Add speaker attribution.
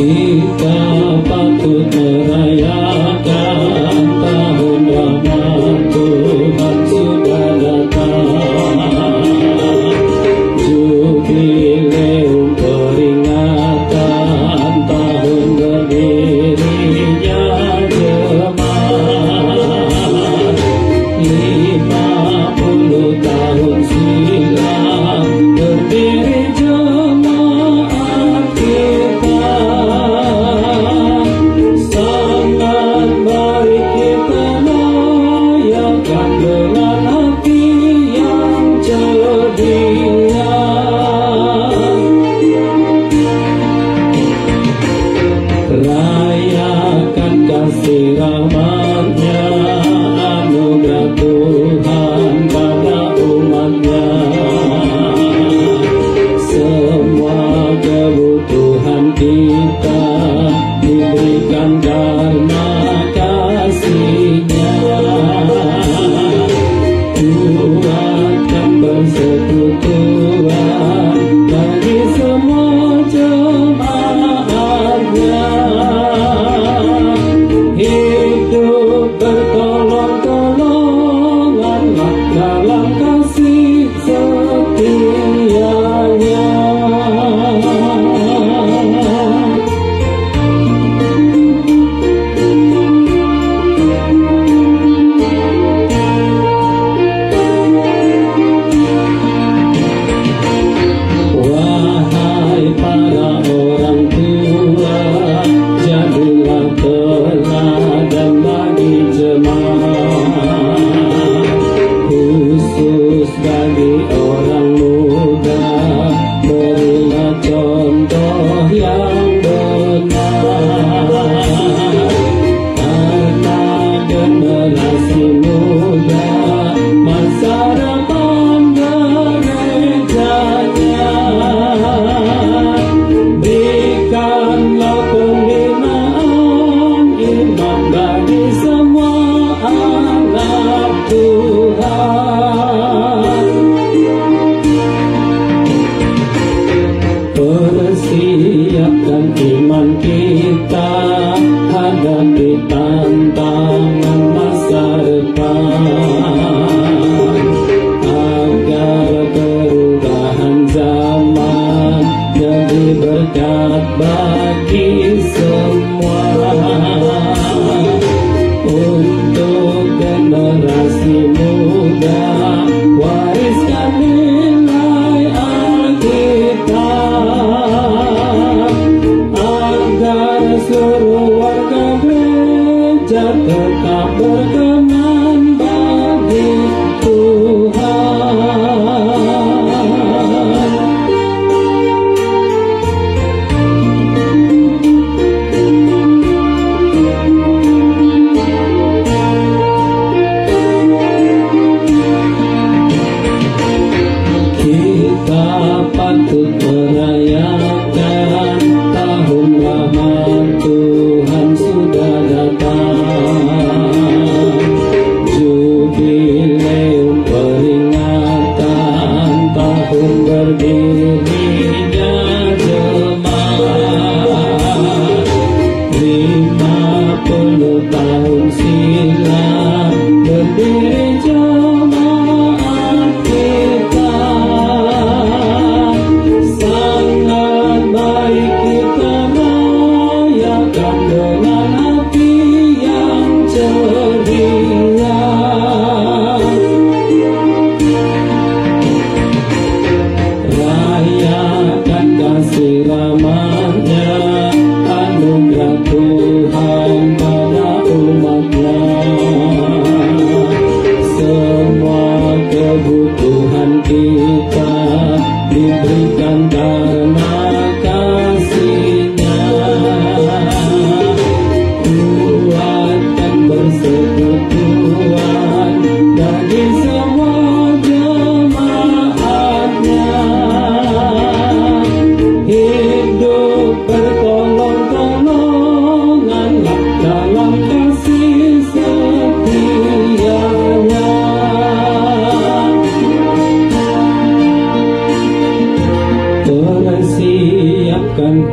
Speaker 1: Kita patut merayakan tahun rahmat Tuhan sudah datang. Jubileum peringatan tahun berdirinya jemaat. 50 tahun silam berdiri jemaat kita. Sangat baik kita rayakan dengan hati yang ceria. Rayakan kasih rahmat-Nya, anugerah Tuhan pada umat-Nya. Semua kebutuhan kita diberikan karena kasih-Nya. Kuatkan persekutuan bagi semua jemaat-Nya. Hidup bertolong-tolongan dalam kasih setianya. Wahai para orang tua, jadilah teladan bagi jemaat, khusus bagi orang muda. Berilah contoh yang benar, karena generasi muda masa depan gerejanya. Berikanlah pembinaan iman bagi semua anak Tuhan. Persiapkan iman kita hadapi tantangan masa depan, agar perubahan zaman jadi berkat bagi semua. Untuk generasi muda, wariskan nilai Alkitab, agar seluruh warga gereja tetap berkenan bagi Tuhan. Kita patut merayakan tahun rahmat Tuhan sudah datang. Jubileum peringatan tahun berdirinya jemaat. 50 tahun silam berdiri jemaat kita. Sangat baik kita rayakan dengan hati yang ceria. Rayakan kasih rahmat-Nya, anugerah Tuhan pada umat-Nya. Semua kebutuhan kita diberikan karena kasih-Nya. Kuatkan persekutuan bagi semua jemaat-Nya. Hidup bertolong-tolongan dalam kasih setianya. Persiapkan